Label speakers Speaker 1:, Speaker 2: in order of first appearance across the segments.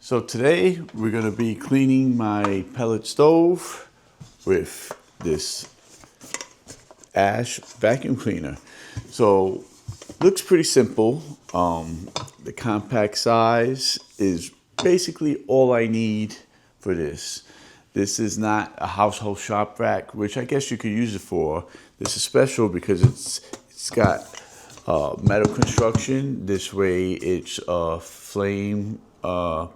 Speaker 1: So today we're going to be cleaning my pellet stove with this Ash vacuum cleaner. So looks pretty simple. The compact size is basically all I need for this. This is not a household shop vac, which I guess you could use it for. This is special because it's got metal construction. This way it's flame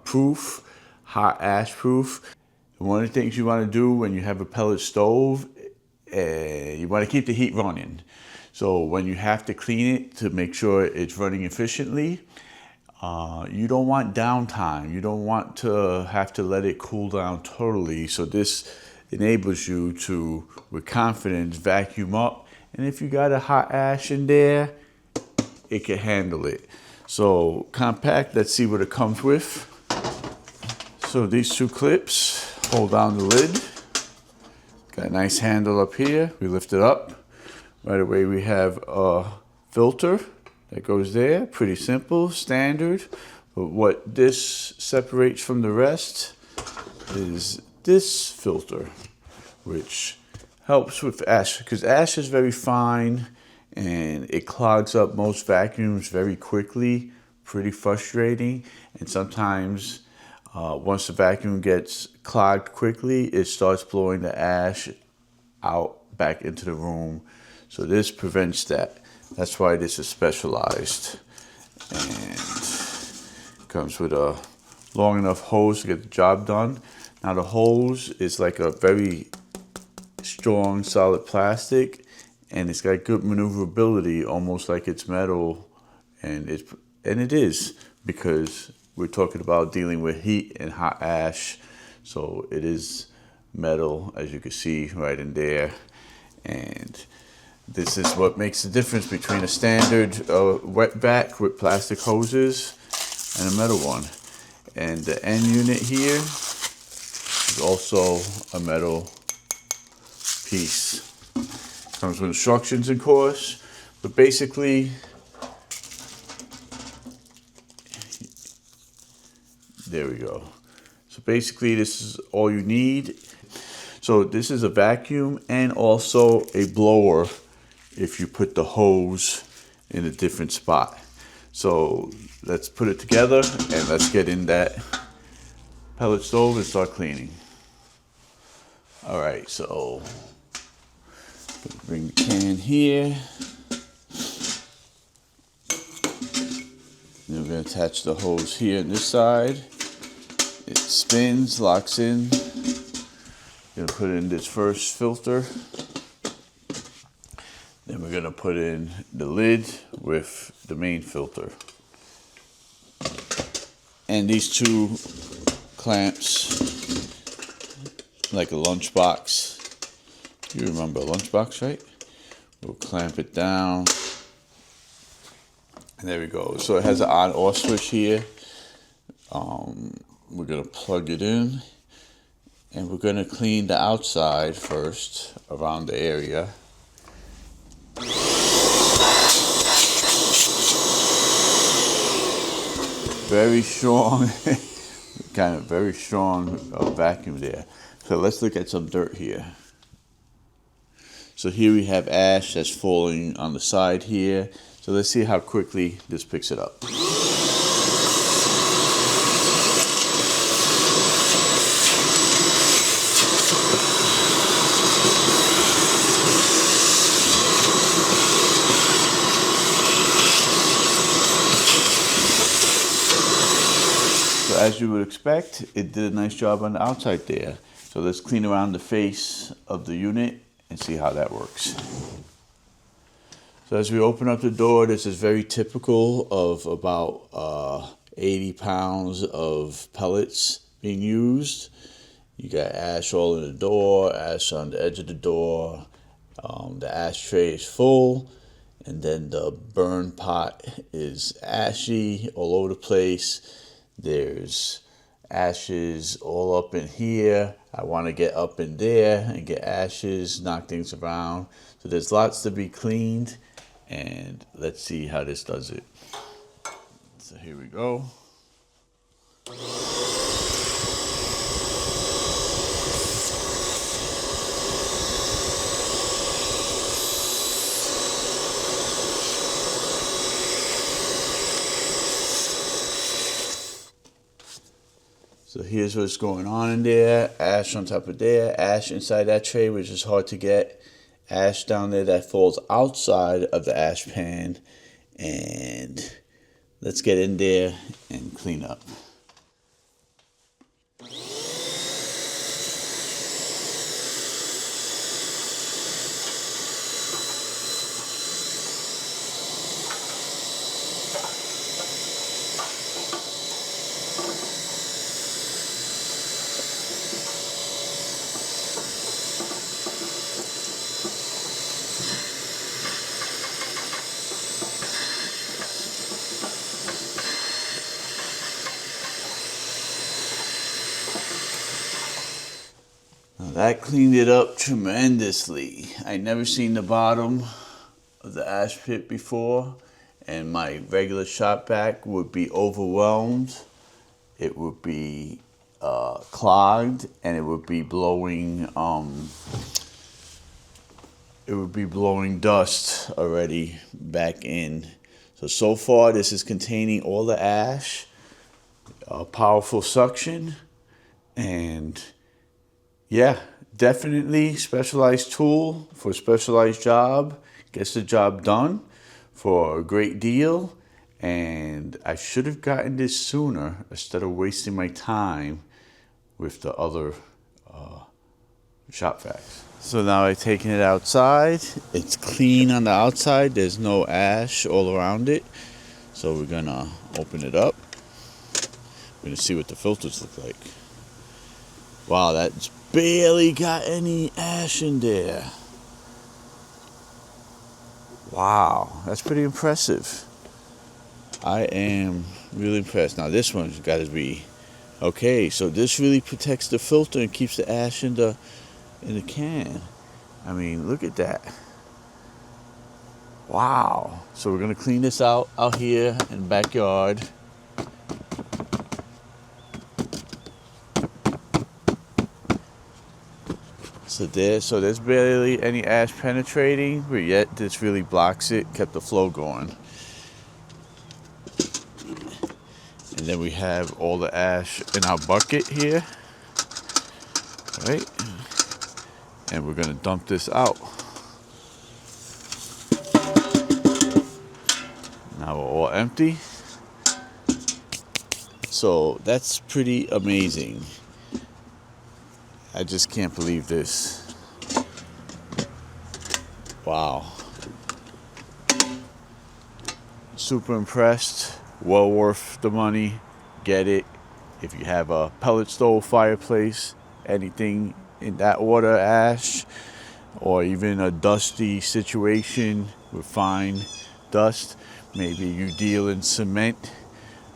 Speaker 1: proof, hot ash proof. And one of the things you want to do when you have a pellet stove, you want to keep the heat running. So when you have to clean it to make sure it's running efficiently, you don't want downtime. You don't want to have to let it cool down totally. So this enables you to, with confidence, vacuum up. And if you got a hot ash in there, it can handle it. So compact, let's see what it comes with. So these two clips hold down the lid. Got a nice handle up here. We lift it up. Right away we have a filter that goes there. Pretty simple, standard. But what this separates from the rest is this filter, which helps with ash, because ash is very fine and it clogs up most vacuums very quickly. Pretty frustrating. And sometimes once the vacuum gets clogged quickly, it starts blowing the ash out back into the room. So this prevents that. That's why this is specialized. And comes with a long enough hose to get the job done. Now the hose is like a very strong, solid plastic, and it's got good maneuverability, almost like it's metal. And it is, because we're talking about dealing with heat and hot ash. So it is metal, as you can see right in there. And this is what makes the difference between a standard wet vac with plastic hoses and a metal one. And the end unit here is also a metal piece. Comes with instructions, of course, but basically, there we go. So basically this is all you need. So this is a vacuum and also a blower if you put the hose in a different spot. So let's put it together and let's get in that pellet stove and start cleaning. All right, so bring the can here. Then we're going to attach the hose here on this side. It spins, locks in. Going to put in this first filter. Then we're going to put in the lid with the main filter. And these two clamps, like a lunchbox. You remember a lunchbox, right? We'll clamp it down. And there we go. So it has an on-off switch here. We're going to plug it in. And we're going to clean the outside first, around the area. Very strong, kind of very strong vacuum there. So let's look at some dirt here. So here we have ash that's falling on the side here. So let's see how quickly this picks it up. So as you would expect, it did a nice job on the outside there. So let's clean around the face of the unit and see how that works. So as we open up the door, this is very typical of about 80 pounds of pellets being used. You got ash all in the door, ash on the edge of the door. The ashtray is full, and then the burn pot is ashy all over the place. There's ashes all up in here. I want to get up in there and get ashes, knock things around. So there's lots to be cleaned, and let's see how this does it. So here we go. So here's what's going on in there. Ash on top of there, ash inside that tray, which is hard to get. Ash down there that falls outside of the ash pan. And let's get in there and clean up. Now that cleaned it up tremendously. I never seen the bottom of the ash pit before, and my regular shop vac would be overwhelmed. It would be clogged, and it would be blowing. It would be blowing dust already back in. So far, this is containing all the ash. Powerful suction, and yeah, definitely specialized tool for a specialized job. Gets the job done for a great deal. And I should have gotten this sooner instead of wasting my time with the other shop vacs. So now I've taken it outside. It's clean on the outside. There's no ash all around it. So we're gonna open it up. We're gonna see what the filters look like. Wow, that's barely got any ash in there. Wow, that's pretty impressive. I am really impressed. Now this one's got to be okay. So this really protects the filter and keeps the ash in the can. I mean, look at that. Wow. So we're gonna clean this out here in the backyard. So there's barely any ash penetrating, but yet this really blocks it, kept the flow going. And then we have all the ash in our bucket here, right? And we're gonna dump this out. Now we're all empty. So that's pretty amazing. I just can't believe this. Wow. Super impressed. Well worth the money. Get it. If you have a pellet stove, fireplace, anything in that order, ash, or even a dusty situation with fine dust. Maybe you deal in cement,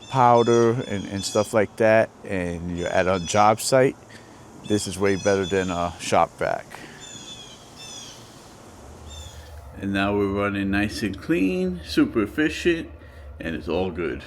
Speaker 1: powder, and stuff like that, and you're at a job site. This is way better than a shop vac. And now we're running nice and clean, super efficient, and it's all good.